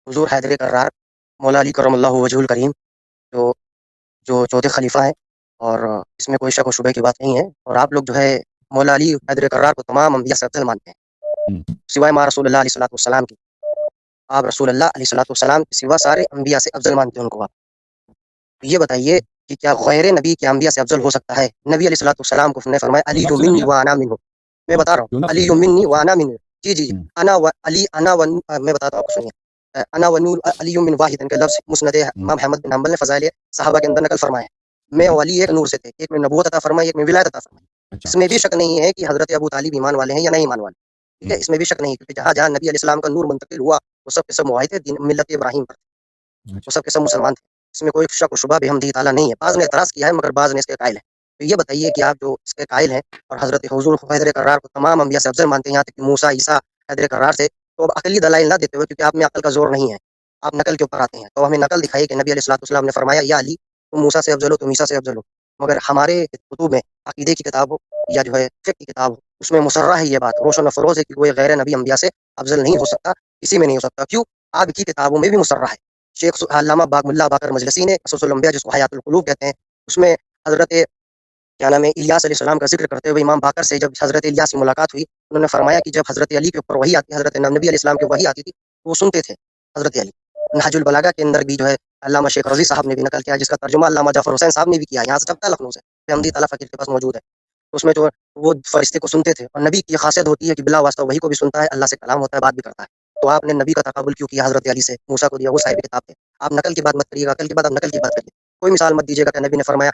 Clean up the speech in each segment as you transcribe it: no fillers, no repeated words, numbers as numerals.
حضور حیدر کرار مولا علی کرم اللہ وجہ الکریم جو جو چوتھے خلیفہ ہیں، اور اس میں کوئی شک و شبہ کی بات نہیں ہے، اور آپ لوگ جو ہے مولا علی حیدر کرار کو تمام انبیاء سے افضل مانتے ہیں سوائے ما رسول اللہ علیہ الصلوۃ والسلام کی۔ آپ رسول اللہ علیہ الصلوۃ والسلام کے سوا سارے انبیاء سے افضل مانتے ہیں ان کو آپ۔ یہ بتائیے کہ کیا غیر نبی کے انبیاء سے افضل ہو سکتا ہے؟ نبی علیہ الصلوۃ والسلام کو نے فرمایا علی منی وانا منہ، میں بتا رہا ہوں علی منی وانا منہ، جی جی انا و علی انا و، میں بتاتا ہوں آپ کو سنیے، انا و نور علی من واحد کا لفظ مسند امام احمد بن حنبل نے فضائل صحابہ کے اندر نقل فرمایا، میں ولی ایک نور سے تھے، ایک میں نبوت عطا فرمائی، ایک میں ولایت عطا فرمائی۔ اس میں بھی شک نہیں ہے کہ حضرت ابو طالب ایمان والے ہیں یا نہیں ایمان والے، ٹھیک ہے، اس میں بھی شک نہیں، کیونکہ جہاں جہاں نبی علیہ السلام کا نور منتقل ہوا وہ سب کے سب موحد تھے، ملت ابراہیم پر، وہ سب کے سب مسلمان تھے، اس میں کوئی شک و شبہ بھی حمدی تعالیٰ نہیں ہے۔ بعض نے اعتراض کیا ہے مگر بعض نے اس کے قائل ہے۔ تو یہ بتائیے کہ آپ جو اس کے قائل ہیں اور حضرت حضور حیدر کرار کو تمام انبیاء سے افضل مانتے ہیں، یہاں تک کہ موسیٰ عیسیٰ حیدر کرار سے، تو اب عقلی دلائل نہ دیتے ہوئے، کیونکہ آپ میں عقل کا زور نہیں ہے، آپ نقل کے اوپر آتے ہیں، تو ہمیں نقل دکھائیے کہ نبی علیہ الصلوۃ والسلام نے فرمایا یا علی تم موسیٰ سے افضل ہو، تم عیسیٰ سے افضل ہو، مگر ہمارے کتب میں عقیدے کی کتاب ہو یا جو ہے فقہ کی کتاب ہو، اس میں مصرح ہے، یہ بات روشن و فروز ہے کہ کوئی غیر نبی انبیاء سے افضل نہیں ہو سکتا، کسی میں نہیں ہو سکتا۔ کیوں؟ آپ کی کتابوں میں بھی مصرح ہے۔ شیخ علامہ ملا باقر مجلسی نے قصص الانبیاء جس کو حیات القلوب کہتے ہیں، اس میں حضرت کیا نام ہے الیاس علیہ السلام کا ذکر کرتے ہوئے امام باقر سے جب حضرت الیاس سے ملاقات ہوئی، انہوں نے فرمایا کہ جب حضرت علی کے اوپر وحی آتی، حضرت نبی علیہ السلام کے وحی آتی تھی تو وہ سنتے تھے حضرت علی۔ نہج البلاغہ کے اندر بھی جو ہے علامہ شیخ رضی صاحب نے بھی نقل کیا، جس کا ترجمہ علامہ جعفر حسین صاحب نے بھی کیا، یہاں سے چپتا لکھنؤ سے حمدی تعالیٰ فقیر کے پاس موجود ہے۔ اس میں جو وہ فرشتے کو سنتے تھے، اور نبی کی خاصیت ہوتی ہے کہ بلا واسطہ وحی کو بھی سنتا ہے، اللہ سے کلام ہوتا ہے، بات بھی کرتا ہے۔ تو آپ نے نبی کا تقابل کیوں کیا حضرت علی سے؟ موسیٰ کو دیا، وہ صاحب کتاب تھے۔ آپ نقل کی بات مت کریے گا، عقل کی بات، آپ نقل کی بات کریے، کوئی مثال مت دیجیے گا کہ نبی نے فرمایا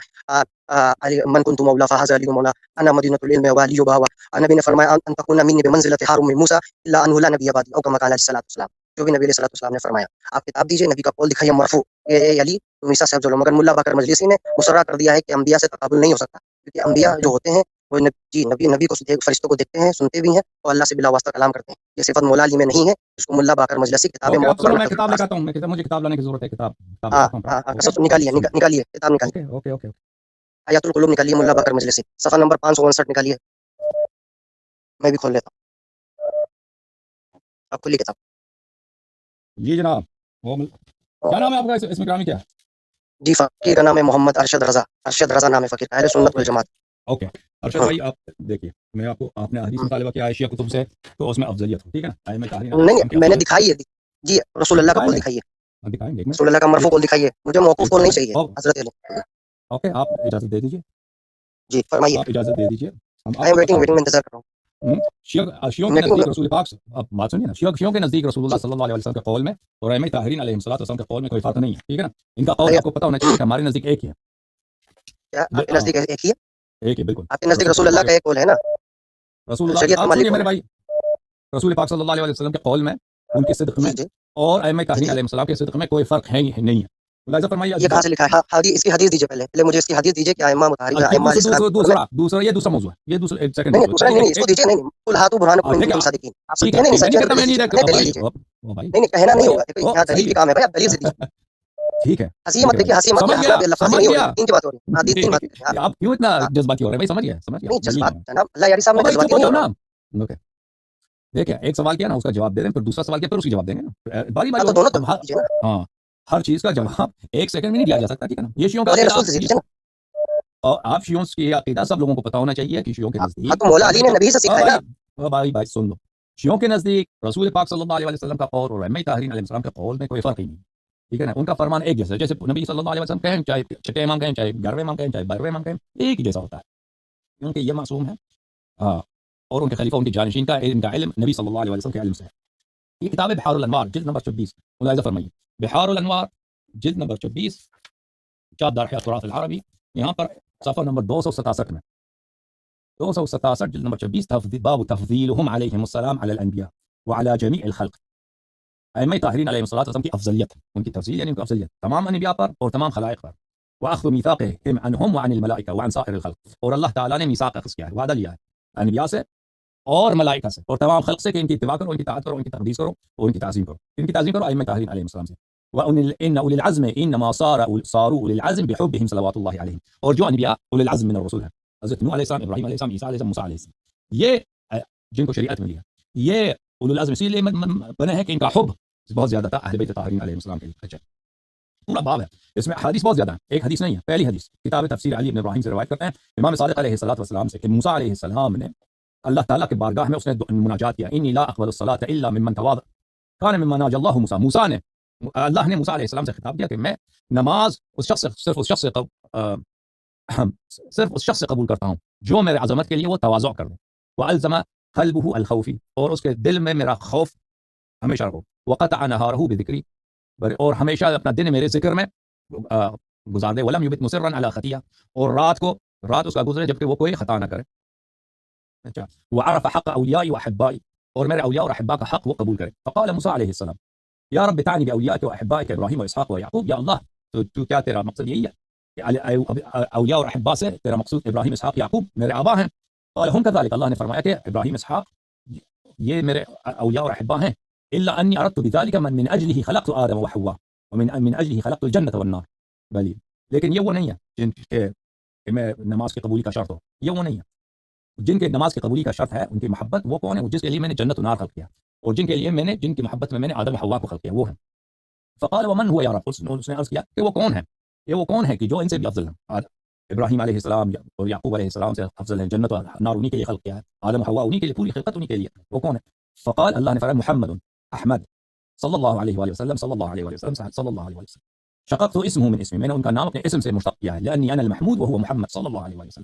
علی من کنت مولا فهذا علی مولا انا مدینہ العلم وعلی بہوا، نبی نے فرمایا ان تكون منی بمنزلۃ ہارون من موسیٰ الا انه لا نبی بعدی، او كما قال علیہ الصلوۃ والسلام، جو بھی نبی علیہ الصلوۃ والسلام نے فرمایا۔ آپ کتاب دیجیے، نبی کا قول دکھائیے مرفوع، اے علی تم عیسیٰ سے افضل ہو، مگر ملا باقر مجلسی نے مصرح کر دیا ہے کہ انبیاء سے تقابل نہیں ہو سکتا، کیونکہ انبیاء جو ہوتے ہیں وہ نبی کو فرشتوں کو دیکھتے ہیں، سنتے بھی ہیں، اور اللہ سے بلا واسطہ کلام کرتے ہیں۔ یہ صفت مولا علی میں نہیں ہے، اس کو ملا باقر مجلسی کتاب سنو میں کتاب لے آتا ہوں، مجھے کتاب لانے کی ضرورت ہے، کتاب نکالیے نکالیے کتاب نکالیے، اوکے حیات القلوب نکالیے، ملا باقر مجلسی صفحہ نمبر 559 نکالیے، میں بھی کھول لیتا ہوں، آپ کھولیے کتاب۔ جی جناب، کیا نام ہے آپ کا؟ اس میں گرامی کیا ہے؟ جی فقیر کا نام ہے محمد ارشد رضا، ارشد رضا نام ہے فقیر کا، اہل سنت والجماعت۔ اوکے ارشد بھائی، آپ دیکھیے، میں آپ نے حدیث مطالبہ کیا ہے شیعہ کتب سے، تو اس میں افضلیت ہو، ٹھیک ہے نا؟ نہیں میں نے دکھائی ہے جی، رسول اللہ کا قول دکھائیے، دکھائیں گے، رسول اللہ کا مرفوع قول دکھائیے، مجھے موقوف قول نہیں چاہیے حضرت علی۔ اوکے، آپ اجازت دے دیجیے، جی فرمائیے، آپ اجازت دے دیجیے، ہم آئی آپ ایم کو ویٹنگ، میں انتظار کر رہا ہوں۔ شیعوں کے نزدیک رسول پاک، آپ بات سنیے نا، شیعوں کے نزدیک رسول اللہ صلی اللہ علیہ وسلم کے قول میں اور ائمہ طاہرین علیہ الصلوۃ کے قول میں کوئی فرق نہیں ہے، ٹھیک ہے نا؟ ان کا قول آپ کو پتہ ہونا چاہیے کہ ہمارے نزدیک ایک ہی ہے۔ کیا آپ کے نزدیک ایک ہی ہے؟ ایک ہی، بالکل، آپ کے نزدیک رسول اللہ کا ایک قول ہے نا؟ رسول اللہ، شریعت کا آپ مالک سنیے کون میرے بھائی، رسول پاک صلی اللہ علیہ وسلم کے قول میں، ان کے صدق میں، ہے؟ اور ائمہ طاہرین علیہ السلام کے صدق میں کوئی فرق ہے ہی نہیں ہے۔ ملاحظہ فرمائیے، یہ کہاں سے لکھا ہے؟ حدیث، اس کی حدیث دیجیے، پہلے مجھے اس کی حدیث دیجیے کہ ائمہ مطہرین، ائمہ علیہ السلام، دوسرا یہ دوسرا موضوع ہے، یہ دوسرا ایک سیکنڈ نہیں دوسرا نہیں، اس کو دیجیے، نہیں قل ہاتوا برہانکم ان کنتم صادقین، آپ ٹھیک نہیں ہے، نہیں میں نہیں سچ کہتا، میں نہیں دلیل دیجیے، نہیں کہنا نہیں ہوگا، یہاں دلیل کی کام ہے بھائی، آپ دلیل سے دیجیے، ٹھیک ہے، ہنسی مت دیکھیے، ہنسی مت، سمجھ گیا، لفظ نہیں ہو رہی، دین کی بات ہو رہی ہے، ہاں دین بات، آپ کیوں اتنا جذباتی ہو رہے ہیں بھائی؟ سمجھ گیا نہیں جذبات جناب، اللہ یاری صاحب میں جذباتی نہیں ہو رہا ہوں۔ دیکھیں، ایک سوال کیا نا، اس کا جواب دے دیں، پھر دوسرا سوال کیا، پھر اس کی جواب دیں گے نا، باری تو دونوں باری۔ دیجیے نا، ہاں، ہر چیز کا جواب ایک سیکنڈ میں نہیں دیا جا سکتا، ٹھیک ہے نا؟ یہ شیعوں کا قول عقیدہ، رسول سے دیجیے نا، اور آپ شیعوں کی عقیدہ سب لوگوں کو پتا ہونا چاہیے کہ شیعوں کے ہاں نزدیک، تو مولا علی نے نبی سے سیکھا ہے نا۔ بھائی سن لو، شیعوں کے نزدیک رسول پاک صلی اللہ علیہ وسلم کا قول اور ائمہ طاہرین علیہ السلام کے قول میں کوئی فرق ہی نہیں، ٹھیک ہے نا؟ ان کا فرمان ایک جیسا ہے، جیسے نبی صلی اللہ علیہ وسلم کہیں، چاہے چھٹے امام کہیں، چاہے 11ویں امام کہیں، چاہے 12ویں امام کہیں، ایک ہی جیسا ہوتا ہے، کیونکہ یہ معصوم ہے، ہاں، اور ان کے خلیفہ، ان کے جانشین کا ان کا علم نبی صلی اللہ علیہ وسلم کے علم سے ہے۔ یہ کتاب ہے بحار الانوار، جلد نمبر 24، ملاحظہ فرمائیے، بحار الانوار جلد نمبر 24، چاپ دار حیات التراث العربی، یہاں پر صفحہ نمبر 267 میں، 267 جلد نمبر 24، باب تفضیلهم علیہم السلام علی الانبیاء وعلی جمیع الخلق، ائمہ طاہرین علیہ السلام کی افضلیت، ان کی تفضیل یعنی ان کی افضلیت تمام انبیاء پر اور تمام خلائق پر، واخذ میثاقہم عنہم وعن الملائکہ وعن سائر الخلق، اور اللہ تعالیٰ نے میثاق اخذ کیا ہے، وعدہ لیا ہے انبیاء سے اور ملائکہ سے اور تمام خلق سے کہ ان کی اتباع کرو، ان کی طاعت کرو، ان کی تقدیس کرو، اور ان کی تعظیم کرو، ان کی تعظیم کرو ائمہ طاہرین علیہ السلام سے۔ وَإِنَّ أُولِي الْعَزْمِ إِنَّمَا صَارُوا أُولِي الْعَزْمِ بِحُبِّهِمْ صلوات اللہ علیہم، اور جو انبیاء اولی العزم من الرسول ہیں، حضرت نوح علیہ السلام، ابراہیم علیہ السلام، عیسیٰ علیہ السلام، موسیٰ علیہ السلام، یہ جن کو شریعت ملی ہے، یہ اولی العزم اسی لیے بنے ہیں کہ ان کا حب بہت زیادہ تھا اہل بیت طاہرین علیہ السلام کے لیے. اچھا پورا باب ہے اس میں حدیث بہت زیادہ ہے, ایک حدیث نہیں ہے. پہلی حدیث کتاب تفسیر علی بن ابراہیم سے روایت کرتے ہیں امام صادق علیہ السلام سے کہ موسیٰ علیہ السلام نے اللہ تعالیٰ کے بارگاہ میں اس نے مناجات کیا, انی لا اقبل الصلاۃ الا ممن تواضع کان مما ناجى اللہ موسیٰ. موسیٰ نے اللہ نے موسیٰ علیہ السلام سے خطاب کیا کہ میں نماز صرف اس شخص سے قبول کرتا ہوں جو میرے عظمت کے لیے وہ تواضع کر لے. والزم قلبه الخوف, اور اس کے دل میں میرا خوف ہمیشہ رہو. وقطع نهاره بذکری, اور ہمیشہ اپنا دن میرے ذکر میں گزار دے. ولم یبت مصرا علی خطیہ, اور رات اس کا گزرے جبکہ وہ کوئی خطا نہ کرے. اچھا وعرف حق اولیائی و احبائی, اور میرے اولیاء اور احباء کا حق وہ قبول کرے. فقال موسیٰ علیہ السلام یا رب تعنی باولیائک و احبائک ابراہیم و اسحاق و یعقوب. یا اللہ تو کیا تیرا مقصد یہی ہے کہ اولیاء اور احباء سے تیرا مقصود ابراہیم اسحاق یعقوب میرے آبا ہیں؟ قال ہم کذالک, اللہ نے فرمایا کہ ابراہیم اسحاق یہ میرے اولیاء اور احباء ہیں. الا انی اردت بذلك من اجلہ خلقت آدم و حواء ومن اجلہ خلقت الجنة والنار. بلی لیکن یہ وہ نہیں ہے جن کہ میں نماز کی قبولی کا شرط ہو, یہ وہ نہیں ہے. جن کے نماز کی قبولی کا شرط ہے ان کی محبت وہ کون ہے؟ جس کے لیے میں نے جنت و نار خلق کیا, اور جن کے لیے جن کی محبت میں نے آدم و حواء کو خلق کیا وہ ہیں. فقال ومن هو یا رب, اس نے عرض کیا کہ وہ کون ہے, یہ وہ کون ہے کہ جو ان سے بھی افضل ہیں؟ ابراہیم علیہ السلام اور یعقوب علیہ السلام سے افضل ہیں, جنت و نار انہی کے لیے خلق کیا ہے, آدم و حواء انہی کے لیے, پوری خلقت انہی کے لیے, وہ کون ہے؟ فقال اللہ نے فرمایا محمد احمد صلی اللہ علیہ وآلہ وسلم صلی اللہ علیہ وآلہ وسلم صلی اللہ علیہ وسلم. شققت اسمه من اسمی, میں نے ان کا نام اپنے اسم سے مشتق کیا ہے. لأنی انا المحمود وهو محمد صلی اللہ علیہ وآلہ وسلم,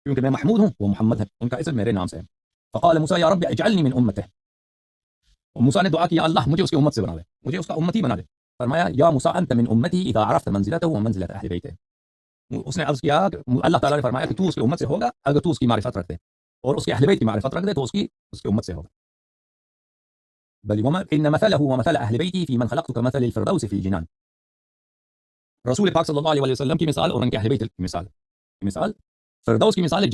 کیونکہ میں محمود ہوں وہ محمد ہے, ان کا اسم میرے نام سے ہے. فقال موسیٰ یا رب اجعلنی من امته, موسیٰ نے دعا کیا اللہ مجھے اس کی امت سے بنا دے, مجھے اس کا امتی بنا دے. فرمایا یا موسیٰ انت من امتی اذا عرفت منزلته ومنزلة اہل بیته. اس نے عرض کیا کہ اللہ تعالیٰ نے فرمایا کہ تو اس کی امت سے ہوگا اگر تو اس کی معرفت رکھتے اور اس کے اہل بیت کی معرفت رکھ دے تو اس کی امت سے ہوگا. بل ان مثله ومثل اهل بیتی فی من خلقت كمثل الفردوس فی الجنان. رسول پاک صلی اللہ علیہ وسلم کی مثال اور ان کے اہل بیت کی مثال فردوس کی مثال ہے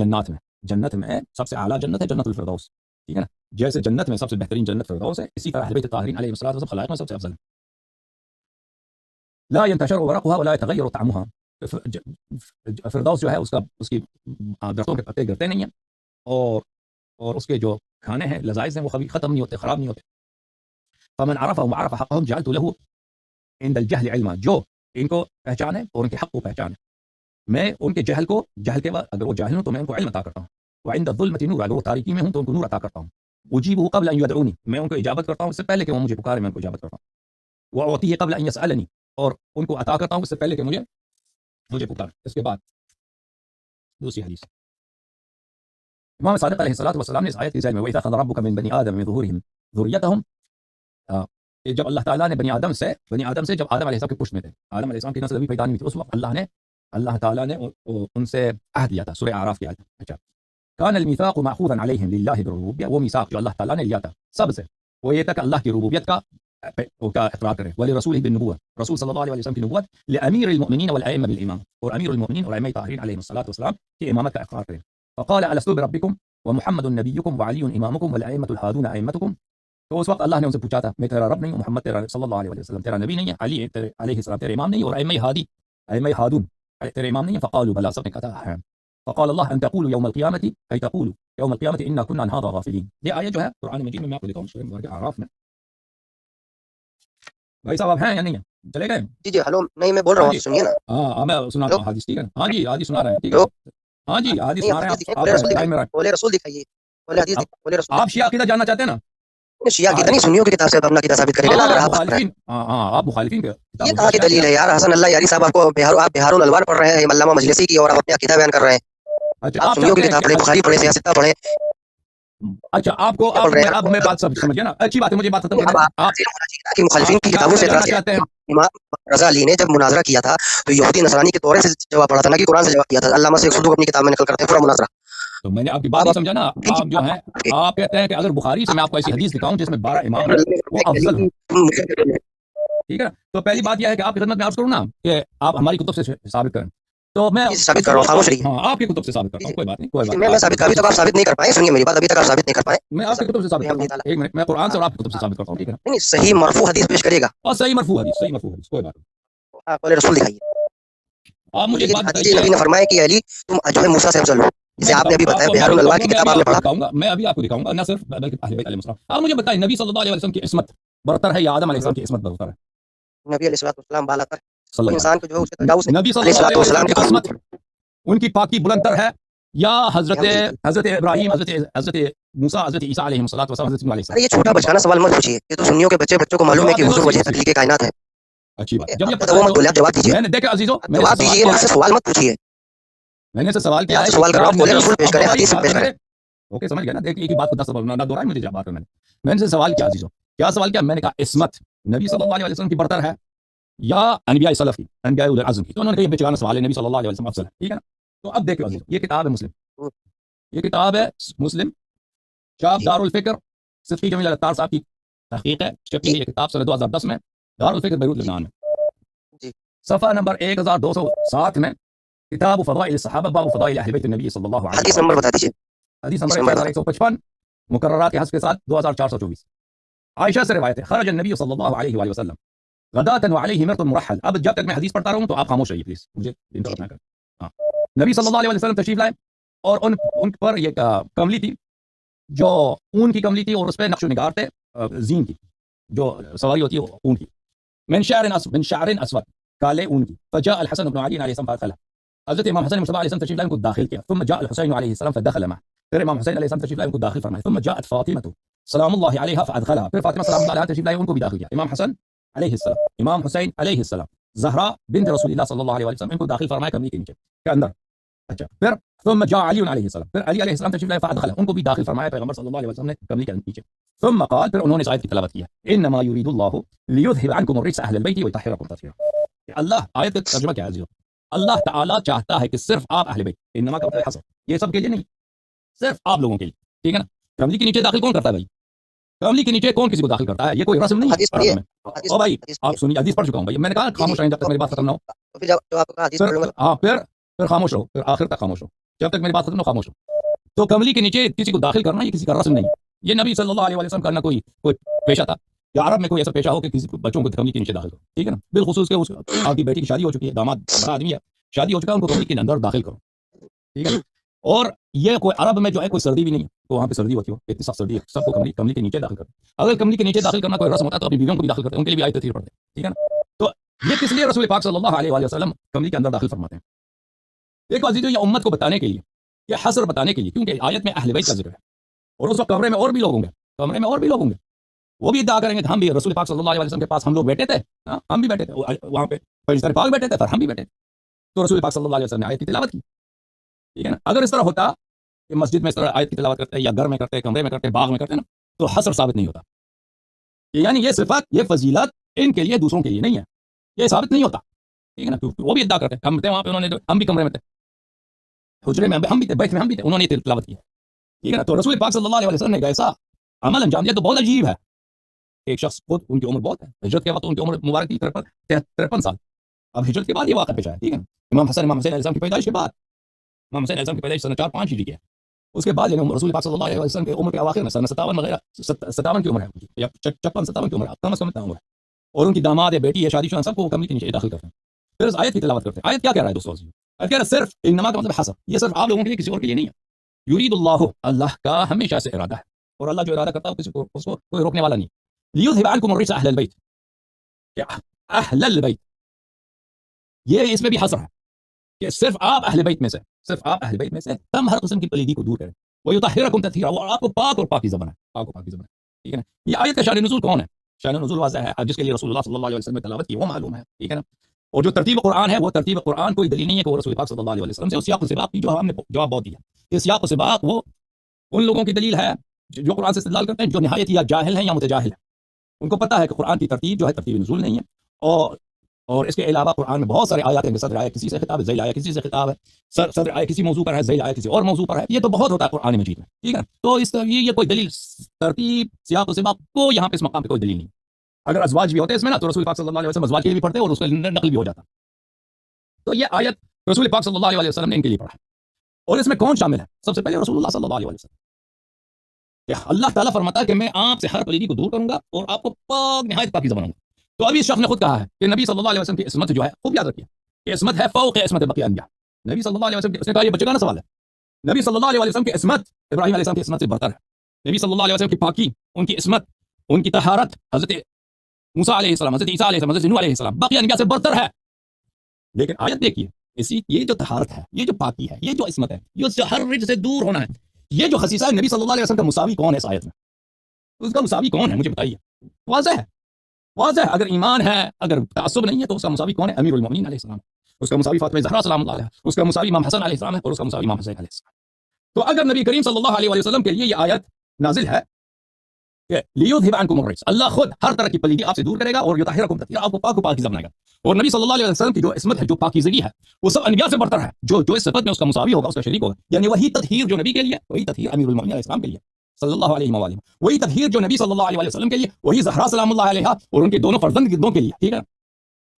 جنت میں سب سے اعلیٰ جنت ہے جنت الفردوس, ٹھیک ہے نا. جیسے جنت میں سب سے بہترین جنت فردوس ہے, اسی طرح اہل بیت طاہرین علیہ الصلوۃ والسلام خلائق میں سب سے افضل ہے. لا ينتشر ورقها ولا يتغير طعمها. فردوس جو ہے اس کی درختوں کے پتے گرتے نہیں ہیں, اور اس کے جو کھانے ہیں لذائذ ہیں وہ کبھی ختم نہیں ہوتے, خراب نہیں ہوتے. فمن عرفهم وعرف حقهم جعلت له عند الجهل علما, جو ان کو پہچانے اور ان کے حق کو پہچانے, میں ان کے جہل کے بعد اگر وہ جاہل ہوں تو میں ان کو علم عطا کرتا ہوں. وعند الظلمة نور, اگر وہ تاریکی میں ہوں تو ان کو نور عطا کرتا ہوں. اجیبه قبل ان يدعوني, میں ان کو اجابت کرتا ہوں اس سے پہلے کہ وہ مجھے پکارے, میں ان کو اجابت کرتا ہوں. واعطيه قبل ان يسألني, اور ان کو عطا کرتا ہوں اس سے پہلے کہ مجھے پکارے. اس کے بعد دوسری حدیث امام صادق علیہ السلام نے اس آیت کی ذیل میں وَإِذَا أَخَذَ رَبُّكَ مِن بَنِي آدَمَ مِن ظُهُورِهِمْ ذُرِّيَّتَهُمْ, جب اللہ تعالیٰ نے بنی آدم سے جب آدم علیہ السلام کے پشت میں تھے, آدم علیہ السلام کی نسل ابھی پیدا نہیں تھی, اس وقت اللہ تعالیٰ نے ان سے عہد لیا تھا. سورہ اعراف کی آیت. اچھا كان الميثاق مأخوذا عليهم لله بالربوبية, وہ میثاق جو اللہ تعالیٰ نے لیا تھا سب سے وہ یہ تھا کہ اللہ کی ربوبیت کا اقرار کرے. ولرسوله بالنبوة, رسول صلی اللہ علیہ وسلم کی نبوت. لأمير المؤمنين والأئمة بالإمام, اور امیر المؤمنین اور ائمہ طاہرین علیہم الصلوۃ والسلام کی امامت کا اقرار کرے. فقال ألست بربكم ومحمد نبيكم وعلي إمامكم والأئمة الهادون أئمتكم. تو اس وقت اللہ نے ان سے پوچھا تھا میں تیرا رب نہیں ہوں, محمد تیرا صلی اللہ علیہ وسلم تیرا نبی نہیں ہے, علی علیہ السلام تیرے امام نہیں, اور ائمہ ہادون تیرے امام نہیں ہیں. فقالوا بلا, سب نے کہا تھا. فقال الله أن تقولوا يوم القيامة, أي تقولوا يوم القيامة إنا كنا عن هذا غافلين. یہ آیت جو ہے قرآن مجید میں آپ کو دکھاؤں سورہ مبارکہ اعراف میں. بھائی صاحب آپ ہیں یا نہیں ہیں؟ چلے گئے؟ جی ہلو, نہیں میں بول رہا ہوں, سنیے نا. ہاں میں سنا رہا ہوں حدیث, ٹھیک ہے. ہاں جی حدیث سنا رہے ہیں, ٹھیک ہے. ہاں جی حدیث سنا رہے ہیں. بولے رسول دکھائیے, بولے حدیث, بولے رسول. آپ شیعہ عقیدہ جاننا چاہتے ہیں نا؟ شیعہ کی نہیں سنیوں کی کتاب سے اپنا عقیدہ ثابت کریں گے نا. آپ مخالفین کے یہ کہاں کی دلیل ہے یار؟ حسن اللہ یاری صاحب آپ کو آپ بہار الانوار پڑھ رہے ہیں علامہ مجلسی کی, اور آپ اپنے عقیدہ بیان کر رہے ہیں. آپ سنیوں کی کتاب پڑھیں, بخاری پڑھیں, سیاستہ پڑھیں. اچھا آپ کو آپ میں بات سب سمجھے نا, اچھی بات ہے, مجھے بات ختم کرنا. آپ مخالفین کی کتابوں سے اعتراض چاہتے ہیں. امام رضا علی نے جب مناظرہ کیا تھا تو یہودی نصرانی کے طور سے جواب پڑھا تھا, نہ کہ قرآن سے جواب دیا تھا. علامہ سے صدوق اپنی کتاب میں نقل کرتے ہیں پورا مناظرہ. تو میں نے آپ کی بات نہیں سمجھا نا. آپ جو ہیں آپ کہتے ہیں کہ اگر بخاری سے میں آپ کو ایسی حدیث دکھاؤں جس میں 12 امام ہیں وہ افضل ہیں, ٹھیک ہے. تو پہلی بات یہ ہے کہ آپ کی خدمت میں عرض کروں نا کہ آپ ہماری کتب سے ثابت کریں, تو میں ثابت کر رہا ہوں, خاموش رہیے. ہاں آپ کی کتب سے ثابت کرتا ہوں, کوئی بات نہیں, کوئی بات میں ثابت ابھی تک آپ ثابت نہیں کر پائے. سنیے میری بات, ابھی تک آپ ثابت نہیں کر پائے. میں آپ کی کتب سے ثابت کرتا ہوں. ایک منٹ, میں قرآن سے اور آپ کی کتب سے ثابت کرتا ہوں, ٹھیک ہے. نہیں صحیح مرفوع حدیث پیش کریے گا, اور صحیح مرفوع حدیث, کوئی بات نہیں. آپ بولے رسول دکھائیے. آپ مجھے ایک بات بتائیے, نبی نے فرمایا کہ علی تم جو ہے موسیٰ سے افضل ہو, جسے آپ نے ابھی بتایا بہار الانوار کی کتاب آپ نے پڑھا. میں ابھی آپ کو دکھاؤں گا, نہ صرف بلکہ اہل بیت علیہ السلام. آپ مجھے بتائیں نبی صلی اللہ علیہ وسلم کی عصمت برتر ہے یا آدم علیہ السلام کی عصمت برتر ہے؟ نبی علیہ الصلوۃ والسلام بالا تر صلی اللہ انسان کو جو ہے اس کے تجاوز علیہ نبی صلی علیہ اللہ الصلوۃ علیہ والسلام وسلم کے کی عصمت ان کی پاکی بلند تر ہے یا حضرت جی، حضرت ابراہیم حضرت موسیٰ حضرت عیسیٰ علیہ الصلوۃ والسلام حضرت علیہ ارے یہ السلام چھوٹا بچانا سوال مت پوچھیے، یہ تو سنیوں کے بچوں کو معلوم ہے کہ حضور وجہ تخلیق کائنات ہے. اچھی بات جب یہ آپ پتہ وہ ہے مت تو بولے، آپ جواب دیجیے. میں نے دیکھا عزیزو آپ جواب دیجیے، آپ سے سوال مت پوچھیے. میں نے سے سوال کیا آپ ہے سے سوال کر رہا ہوں، بولے رسول پیش کریں، اب حدیث سے پیش کریں. اوکے سمجھ گیا نا، دیکھیے ایک ہی بات کو 10 نہ دہرائیں مجھے بات کرنا. میں نے سے سوال کیا عزیزو، کیا سوال کیا؟ میں نے کہا عصمت نبی صلی اللہ علیہ وسلم کی برتر ہے یا انبیاء سلف کی، انبیاء اولو العزم کی. تو انہوں نے کہا یہ بیچارہ سوال ہے، نبی صلی اللہ علیہ وسلم افضل ہے، ٹھیک ہے نا. تو اب دیکھو عزیزو، یہ کتاب ہے مسلم، یہ کتاب ہے مسلم شاپ دار الفکر صفی جمیل الاتار صاحب کی تحقیق ہے، چھپی ہے یہ کتاب سنہ 2010 میں دار الفکر بیروت لبنان میں. صفحہ نمبر 1207 میں کتاب فضائل الصحابہ باب فضائل اہل بیت النبی صلی اللہ علیہ حدیث وسلم. نمبر بتا دیجیے. حدیث نمبر 1155 مقررات کے حسب کے ساتھ 2424. عائشہ سے روایت ہے خرج النبی صلی اللہ علیہ وآلہ وسلم غداة وعلیہ مرط مرحل. اب جب تک میں حدیث پڑھتا رہوں تو آپ خاموش رہیے پلیز، مجھے انٹرپٹ نہ کریں. ہاں، نبی صلی اللہ علیہ وسلم تشریف لائے اور ان پر یہ کملی تھی جو اون کی کملی تھی، اور اس پہ نقش و نگار تھے زین کی، جو سواری ہوتی ہے اون کی، من شعر اسود، کالے اون کی. فجاء الحسن بن علی علیہ السلام فدخل. حضرت امام حسن مصطفیٰ علیہ السلام تشریف لائے، ان کو داخل کیا. ثم جاء الحسین علیہ السلام فدخل معه. پھر امام حسین علیہ السلام تشریف لائے، ان کو داخل فرمایا. ثم جاءت فاطمة سلام اللہ علیہا فادخلها. پھر فاطمہ سلام اللہ علیہا تشریف لائے، ان کو بھی داخل کیا. امام حسن علیہ السلام، امام حسین علیہ السلام، زہرا بنت رسول اللہ صلی اللہ علیہ وسلم، ان کو داخل فرمایا کملی کے نیچے کے اندر. اچھا، پھر ثم جاء علی علیہ السلام، پھر علی علیہ السلام تشریف لائے فادخل، ان کو بھی داخل فرمایا پیغمبر صلی اللہ علیہ وسلم نے کملی کے نیچے. ثم قال، پھر انہوں نے اس آیت کی تلاوت کی ہے، انما يريد الله ليذهب عنكم الرجس اهل البيت ويطهركم تطهيرا. کہ اللہ، آیت کا ترجمہ کیا ہے عزیزو؟ اللہ تعالیٰ چاہتا ہے کہ صرف آپ اہل بیت، انما کا مطلب حصر، یہ سب کے لیے نہیں، صرف آپ لوگوں کے لیے، ٹھیک ہے نا. کملی کے نیچے داخل کون کرتا ہے بھائی؟ کملی کے نیچے کون کسی کو داخل کرتا ہے؟ یہ کوئی رسم نہیں حدیث پڑھیے. ہے. او بھائی آپ سنیے، حدیث پڑھ چکا ہوں بھائی، میں نے کہا خاموش رہیں جب تک میری بات ختم نہ ہو. پھر جب آپ کا حدیث پڑھ لوں گا ہاں، پھر خاموش رہو، پھر آخر تک خاموش رہو، جب تک میری بات ختم نہ ہو خاموش رہو. تو کملی کے نیچے کسی کو داخل کرنا یہ کسی کا رسم نہیں ہے. یہ نبی صلی اللہ علیہ وسلم کرنا کوئی پیشہ تھا، یا عرب میں کوئی ایسا پیشہ ہو کہ کسی بچوں کو کملی کے نیچے داخل کرو، ٹھیک ہے نا. بالخصوص کہ آپ کی بیٹی کی شادی ہو چکی ہے، داماد بڑا آدمی ہے، شادی ہو چکا ہے، ان کو کملی کے اندر داخل کرو، ٹھیک ہے نا. اور یہ کوئی عرب میں جو ہے کوئی سردی بھی نہیں ہے، تو وہاں پہ سردی ہوتی ہو، اتنی سخت سردی ہے، سب کو کملی کے نیچے داخل کرتے. اگر کملی کے نیچے داخل کرنا کوئی رسم ہوتا تو اپنی بیویوں کو بھی داخل کرتے، ان کے لیے بھی آیت تطہیر پڑھتے، ٹھیک ہے نا. تو یہ کس لیے رسول پاک صلی اللہ علیہ وآلہ وسلم کملی کے اندر داخل فرماتے ہیں؟ ایک عزیزو، یہ امت کو بتانے کے لیے، یہ حصر بتانے کے لیے، کیونکہ آیت میں اہل بیت کا ذکر ہے، اور اس وقت کمرے میں اور بھی لوگ ہوں گے، وہ بھی ادعا کریں گے کہ ہم بھی رسول پاک صلی اللہ علیہ وسلم کے پاس ہم لوگ بیٹھے تھے، ہم بھی بیٹھے تھے وہاں پہ، فرشتہ پاک بیٹھے تھے، پر ہم بھی بیٹھے تھے. تو رسول پاک صلی اللہ علیہ وسلم نے آیت کی تلاوت کی، ٹھیک ہے نا. اگر اس طرح ہوتا کہ مسجد میں اس طرح آیت کی تلاوت کرتے، یا گھر میں کرتے، کمرے میں کرتے، باغ میں کرتے نا، تو حصر ثابت نہیں ہوتا. یعنی یہ صفات، یہ فضیلت ان کے لیے، دوسروں کے لیے نہیں ہے، یہ ثابت نہیں ہوتا، ٹھیک ہے نا. وہ بھی ادعا کرتے ہیں، ہم تھے وہاں پہ، انہوں نے، ہم بھی کمرے میں تھے، حجرے میں ہم بھی تھے، بیت میں ہم بھی تھے، انہوں نے یہ تلاوت کی، ٹھیک ہے نا. تو رسول پاک صلی اللہ علیہ وسلم نے ایک ایسا عمل انجام دیا تو بہت عجیب ہے. ایک شخص خود، ان کی عمر بہت ہے، ہجرت کے وقت ان کی عمر مبارک تھی 53 سال. اب ہجرت کے بعد یہ واقعہ پیش آیا، ٹھیک ہے. امام حسین علیہ السلام کی پیدائش کے بعد، امام حسین علیہ السلام کی پیدائش سنہ 4-5 ہجری کی ہے. اس کے بعد یعنی رسول پاک صلی اللہ علیہ وسلم کی عمر کے اواخر میں سنہ 57 وغیرہ 57 کی عمر ہے، یا 56-57 کی عمر ہے، کم از کم اتنا عمر ہے. اور ان کی داماد یا بیٹی یا شادی شدہ سب کو کملی کے نیچے داخل کرتے ہیں. پھر اس آیت کی تلاوت کرتے ہیں. آیت کیا کہہ رہا ہے دوستو؟ آیت کہہ رہا ہے صرف انما کا مطلب حصر، یہ صرف آپ لوگوں کے لیے، کسی اور کے لیے نہیں ہے. یرید اللہ، اللہ کا ہمیشہ سے ارادہ ہے، اور اللہ جو ارادہ کرتا ہے کسی کو، اس کو کوئی روکنے والا نہیں. لیذهب عنکم الرجس اہل البیت، کہ اہل البیت، یہ اس میں بھی حصر ہے کہ صرف آپ اہل بیت میں سے، صرف آپ اہل بیت میں سے تم ہر قسم کی پلیدی کو دور کریں. وَيُطَهِّرَكُمْ تَطْهِيرًا، وہ آپ کو پاک اور پاکیزہ بنائے، پاک اور پاکیزہ بنائے، ٹھیک ہے نا. یہ آیت کا شان نزول کون ہے؟ شان نزول واضح ہے، جس کے لیے رسول اللہ صلی اللہ علیہ وسلم نے تلاوت کی وہ معلوم ہے، ٹھیک ہے نا. اور جو ترتیب قرآن ہے، وہ ترتیب قرآن کوئی دلیل نہیں ہے کہ وہ رسول پاک صلی اللہ علیہ وسلم سے. اس سیاق و سباق کی جو ہم نے جواب بہت دیا، اس سیاق و سباق وہ ان لوگوں کی دلیل ہے جو قرآن سے استدلال کرتے ہیں، جو نہایت یا جاہل ہیں یا متجاہل ہیں. ان کو پتہ ہے کہ قرآن کی ترتیب جو ہے ترتیب نزول نہیں ہے، اور اس کے علاوہ قرآن میں بہت سارے آیات ہیں کہ صدر آیت کسی سے خطاب ہے، ذیل آیت کسی سے خطاب ہے، صدر آیت کسی موضوع پر ہے، ذیل آیت کسی اور موضوع پر ہے. یہ تو بہت ہوتا ہے قرآن مجید میں، ٹھیک ہے. تو اس یہ کوئی دلیل، ترتیب، سیاق و سباق کو یہاں پہ اس مقام پہ کوئی دلیل نہیں. اگر ازواج بھی ہوتے اس میں نا، تو رسول پاک صلی اللہ علیہ وسلم ازواج کے لیے بھی پڑھتے اور اس کا نقل بھی ہو جاتا. تو یہ آیت رسول پاک صلی اللہ علیہ وسلم نے ان کے لیے پڑھا. اور اس میں کون شامل ہے؟ سب سے پہلے رسول اللہ صلی اللہ علیہ وسلم. کہ اللہ تعالیٰ فرماتا ہے کہ میں آپ سے ہر پلیدی کو دور کروں گا اور آپ کو پاک نہایت پاکیزہ بناؤں گا. تو ابھی اس شخص نے خود کہا ہے کہ نبی صلی اللہ علیہ وسلم کی عصمت جو ہے، خوب یاد رکھیے کہ عصمت ہے فوق عصمت بقیہ انبیاء. نبی صلی اللہ علیہ وسلم کی، اس نے کہا یہ بچے کا نا سوال ہے، نبی صلی اللہ علیہ وسلم کی عصمت ابراہیم علیہ السلام کی عصمت سے برتر ہے. نبی صلی اللہ علیہ وسلم کی پاکی، ان کی عصمت ان کی طہارت حضرت موسیٰ علیہ السلام، حضرت عیسیٰ علیہ السلام، حضرت نوح علیہ السلام باقی انبیاء سے برتر ہے. لیکن آیت دیکھیے، یہ جو طہارت ہے، یہ جو پاکی ہے، یہ جو عصمت ہے، یہ ہر رجس سے دور ہونا ہے، یہ جو خصیصہ ہے نبی صلی اللہ علیہ وسلم کا مساوی کون ہے اس آیت میں؟ اس کا مساوی کون ہے مجھے بتائیے. واضح ہے، واضح ہے. اگر ایمان ہے، اگر تعصب نہیں ہے تو اس کا مساوی کون ہے؟ امیر المومنین علیہ السلام. اس کا مساوی فاطمہ زہرا سلام اللہ علیہا، اس کا مساوی امام حسن علیہ السلام ہے، اور اس کا مساوی امام حسین علیہ السلام. تو اگر نبی کریم صلی اللہ علیہ وسلم کے لیے یہ آیت نازل ہے کہ لیذھب عنکم الرجس، اللہ خود ہر طرح کی پلیدی آپ سے دور کرے گا اور یطہرکم تطہیرا، آپ کو پاک و پاکیزہ بنائے گا. اور نبی صلی اللہ علیہ وسلم کی جو عصمت ہے، جو پاکیزگی ہے، وہ سب انبیاء سے برتر ہے. جو اس صفت میں اس کا مساوی ہوگا، اس کا شریک ہوگا. یعنی وہی تطہیر جو نبی کے لیے، وہی تطہیر امیر المومنین علیہ السلام کے لیے صلی اللہ علیہ وآلہ، وہی تطہیر جو نبی صلی اللہ علیہ وسلم کے لیے، وہی زہرا سلام اللہ علیہا اور ان کے دونوں فرزندوں کے لیے، ٹھیک ہے،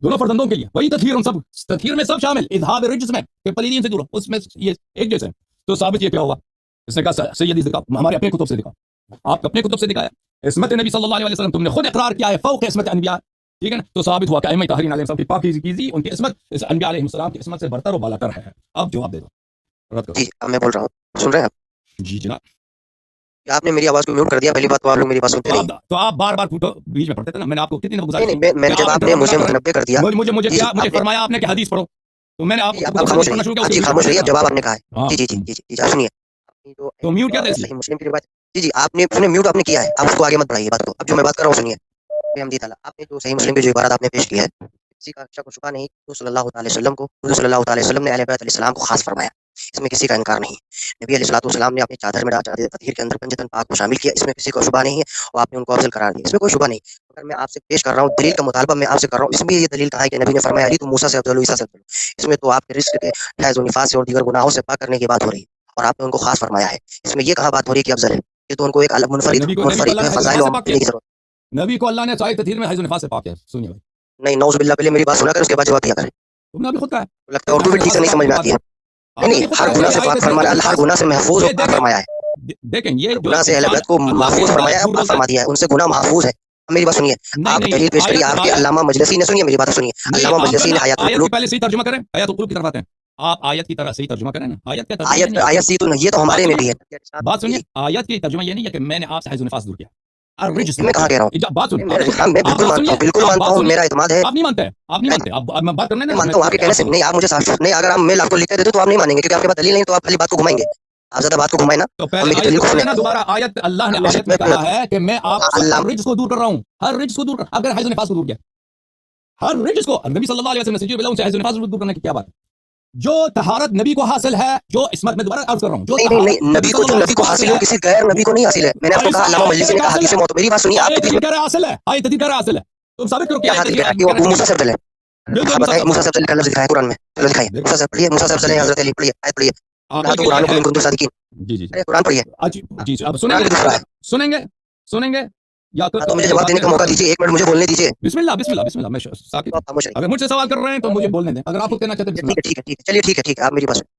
دونوں فرزندوں کے لیے وہی تطہیر. ان سب تطہیر میں سب شامل، اذھاب الرجس میں کہ پلیدی سے دور ہو، اس میں یہ ایک جیسے. تو ثابت یہ کیا ہوا؟ اس نے کہا سیدی دکھا، ہمارے اپنے کتب سے دکھا، آپ اپنے کتب سے دکھایا. عصمت نبی صلی اللہ علیہ وسلم تم نے خود اقرار کیا ہے فوق عصمت انبیاء، ٹھیک ہے نا. تو ثابت ہوا کہ ائمہ طاہرین علیہ السلام کی پاکیزگی، ان کی عصمت اس انبیاء علیہ السلام کی عصمت سے برتر و بالا تر ہے. اب جواب دے دو، رد کرو. جی اب میں بول رہا ہوں، سن رہے ہیں آپ؟ جی جناب. آپ نے میری آواز کو میوٹ کر دیا، پہلی بات تو آپ لوگ میری بات سنتے نہیں. تو آپ بار بار بیچ میں پڑھتے تھے نا. میں نے آپ کو کتنی دفعہ گزارش نہیں نہیں، میں جب آپ نے مجھے متنبع کر دیا، مجھے فرمایا آپ نے کہ حدیث پڑھو، تو میں نے آپ آپ خاموش رہیے، جی خاموش رہیے. اب جواب آپ نے کہا ہے، جی جی جی جی جی سنیے. تو میوٹ کیا تھا؟ صحیح مسلم کی روایت، جی جی آپ نے میوٹ آپ نے کیا ہے، آپ اس کو آگے مت بڑھائیے بات کو. اب جو میں بات کر رہا ہوں سنیے. حمدی تعالیٰ، آپ نے جو صحیح مسلم کی جو عبارت آپ نے پیش کی ہے، کسی کا شک و شبہ نہیں، حضور صلی اللہ تعالی وسلم کو، حضور صلی اللہ تعالی وسلم نے اہل بیت علیہ السلام کو خاص فرمایا، اس میں کسی کا انکار نہیں. نبی علیہ الصلوۃ والسلام نے اپنی چادر میں تطہیر کے اندر پنجتن پاک کو شامل کیا، اس میں کسی کو شبہ نہیں ہے، اور آپ نے ان کو افضل قرار دیا، اس میں کوئی شبہ نہیں. اگر میں آپ سے پیش کر رہا ہوں دلیل کا مطالبہ میں آپ سے کر رہا ہوں، اس میں یہ دلیل کہا ہے کہ نبی نے فرمایا علی تو موسیٰ سے افضل، عیسیٰ سے افضل. اس میں تو آپ کے رزق کے حیض و نفاس سے اور دیگر گناہوں سے پاک کرنے کی بات ہو رہی ہے، اور آپ نے ان کو خاص فرمایا ہے. اس میں یہ کہا بات ہو رہی ہے کہ افضل ہے، یہ تو ان کو ایک الگ منفرد فضائل دینے کی ضرورت. نبی کو اللہ نے سائے تطہیر میں حیض و نفاس سے پاک کیا. سنیے بھائی، نہیں نعوذ باللہ، پہلے میری بات سنا کر اس کے بعد جواب دیا کریں. تم نے ابھی خود کہا ہے. لگتا ہے اردو بھی ٹھیک سے نہیں سمجھ میں آتی ہے. نہیں ہر گناہ سے پاک فرمایا، اللہ ہر گناہ سے محفوظ اور پاک فرمایا ہے. دیکھیں یہ گناہ سے اہل بیت کو محفوظ فرمایا ہے، پاک فرما دیا ہے، ان سے گناہ محفوظ ہے. میری بات سنیے، آپ دلیل پیش کریے. آپ کے علامہ مجلسی نے، سنیے میری بات سنیے، علامہ مجلسی نے حیات القلوب، پہلے صحیح ترجمہ کریں، حیات القلوب کی طرف آتے ہیں. آپ آیت کی طرح صحیح ترجمہ کریں نا. آیت سی تو نہیں، یہ تو ہمارے میں بھی ہے. بات سنیے، آیت کی ترجمہ یہ نہیں ہے کہ میں نے آپ سے حیض و نفاس دور کیا. میں کہاں کہہ رہا ہوں، بات سنیے، میں بالکل مانتا ہوں، بالکل مانتا ہوں، میرا اعتماد ہے. آپ نہیں مانتے، آپ نہیں مانتے. اب میں بات کرنے میں مانتا ہوں آپ کے کہنے سے. نہیں آپ مجھے صاف نہیں، اگر میں آپ کو لکھ کے دے دوں تو آپ نہیں مانیں گے، کیونکہ آپ کے پاس دلیل نہیں، تو آپ خالی بات کو گھمائیں گے. آپ زیادہ بات کو گھمائیں نا، تو پہلے میری دلیل کو سنیں. دوبارہ آیت، اللہ نے آیت میں کہا ہے کہ میں آپ سے ہر رجس کو دور کر رہا ہوں، ہر رجس کو دور کر. اگر حیض و نفاس کو دور کیا، ہر رجس کو، نبی صلی اللہ علیہ وسلم نے بلا سے حیض و نفاس کو دور کرنے کی کیا بات ہے؟ جو طہارت نبی کو حاصل ہے، جو عصمت میں دوبارہ عرض کر رہا ہوں، جو نہیں نبی کو حاصل ہے، کسی غیر نبی کو نہیں حاصل ہے. میں نے آپ کو کہا علامہ مجلسی نے کہا حدیث موت. میری بات سنیے، آپ کہہ رہے حاصل ہے، آیت کہہ رہے حاصل ہے. تم ثابت کرو کیا حدیث کہ وہ موسیٰ سے افضل ہے. بتائیں موسیٰ سے افضل کا لفظ دکھائے قرآن میں، چلو دکھائیے. موسیٰ سے پڑھیے، موسیٰ سے افضل ہے حضرت علی. پڑھیے آیت پڑھیے. قرآن کو کنتم صادقین. جی جی قرآن پڑھیے. جی اب سنیں گے یا تو مجھے جواب دینے کا موقع دیجیے، ایک منٹ مجھے بولنے دیجیے. بسم اللہ بسم اللہ بسم اللہ. میں ساکت، اگر مجھ سے سوال کر رہے ہیں تو مجھے بولنے دیں، اگر آپ کو کہنا چاہتے ہیں ٹھیک ہے چلیے، ٹھیک ہے آپ میری بات سنیں.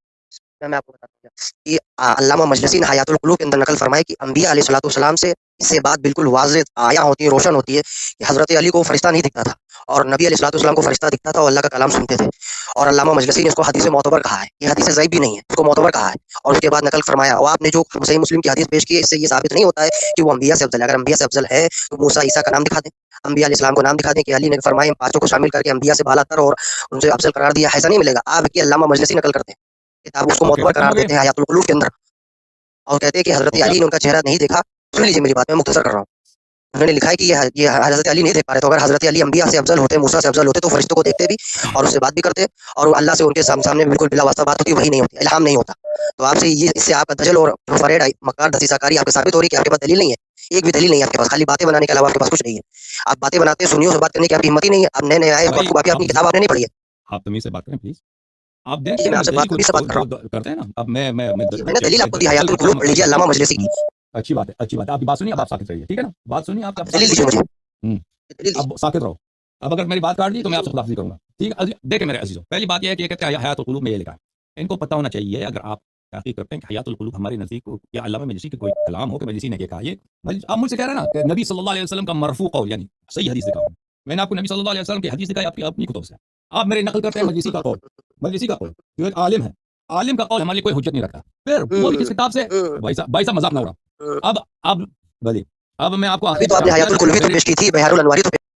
میں آپ کو بتاتا ہوں کہ علامہ مجلسی نے حیات القلوب کے اندر نقل فرمایا کہ انبیاء علیہ الصلوۃ والسلام سے اس سے بات بالکل واضح آیا ہوتی ہے، روشن ہوتی ہے کہ حضرت علی کو فرشتہ نہیں دکھتا تھا، اور نبی علیہ الصلوۃ والسلام کو فرشتہ دکھتا تھا اور اللہ کا کلام سنتے تھے. اور علامہ مجلسی نے اس کو حدیث معتبر کہا ہے، یہ حدیث ضعیف بھی نہیں ہے، اس کو معتبر کہا ہے، اور اس کے بعد نقل فرمایا. اور آپ نے جو صحیح مسلم کی حدیث پیش کی ہے، اس سے یہ ثابت نہیں ہوتا ہے کہ وہ انبیاء سے افضل ہے. اگر انبیاء سے افضل ہے تو موسیٰ عیسیٰ کا نام دکھا دیں، انبیاء علیہ السلام کو نام دکھا دیں کہ علی نے فرمایا پانچوں کو شامل کر کے انبیاء سے بالا تر اور ان سے افضل قرار دیا. ایسا نہیں ملے گا. آپ کی علامہ مجلسی نقل کرتے ہیں کتاب، اس کو معتبر قرار دیتے ہیں حیات القلوب کے اندر، اور کہتے ہیں کہ حضرت علی نے ان کا چہرہ نہیں دیکھا. سن لیجیے میری بات، میں مختصر کر رہا ہوں. انہوں نے لکھا ہے کہ یہ حضرت علی نہیں دیکھ پا رہے، تو اگر حضرت علی انبیاء سے افضل ہوتے، موسیٰ سے افضل ہوتے، تو فرشتوں کو دیکھتے بھی اور اس سے بات بھی کرتے، اور اللہ سے ان کے سامنے بالکل بلا واسطہ بات ہوتی، وہی نہیں ہوتی، الہام نہیں ہوتا. تو آپ سے یہ، اس سے آپ کا دجل اور فریڈ مکار دسیسہ کاری آپ کو ثابت ہو رہی ہے کہ آپ کے پاس دلیل نہیں ہے، ایک بھی دلیل نہیں ہے آپ کے پاس، خالی باتیں بنانے کے علاوہ آپ کے پاس کچھ نہیں ہے. آپ باتیں بناتے، سنیوں سے بات کرنے کی آپ کی ہمت ہی نہیں ہے. آپ نئے آئے آپ اپنی کتاب آپ نے نہیں پڑھی ہے. آپ تمیز سے بات کریں پلیز. آپ دیکھیں میں آپ سے بات کر رہا ہوں، کرتے ہیں نا. اب میں نے دلیل آپ کو دی حیات القلوب پڑھ لیجیے علامہ مجلسی کی. اچھی بات ہے، اچھی بات ہے. آپ کی بات سنیے، اب آپ ساکت رہیے، ٹھیک ہے نا. بات سنیے آپ دلیل دیجیے مجھے. اب ساکت رہو. اب اگر میری بات کاٹ دی تو میں آپ سے خداحافظی کروں گا، ٹھیک ہے. دیکھیں میرے عزیزوں، پہلی بات یہ ہے کہ کہتے ہیں حیات القلوب میں یہ لکھا ہے. ان کو پتہ ہونا چاہیے، اگر آپ تحقیق کرتے ہیں کہ حیات القلوب ہمارے نزدیک یا علامہ مجلسی کا کوئی کلام ہو کہ مجلسی نے یہ کہا، یہ آپ مجھ سے کہہ رہے ہیں نا کہ نبی صلی اللہ علیہ وسلم کا مرفوع قول، یعنی صحیح حدیث دکھاؤ. میں نے آپ کو نبی صلی اللہ علیہ وسلم کی حدیث دکھائی آپ کی اپنی کتب سے. آپ میرے نقل کرتے ہیں مجلسی کا قول. مجلسی کا قول جو ایک عالم ہے، عالم کا قول ہمارے لیے کوئی حجت نہیں رکھتا. پھر وہ بھی کس کتاب سے؟ بھائی صاحب مذاق نہ ہو رہا. اب بھلی اب میں آپ کو ابھی تو آپ نے حیات القلوی تو پیش کی تھی، بہار الانواری تو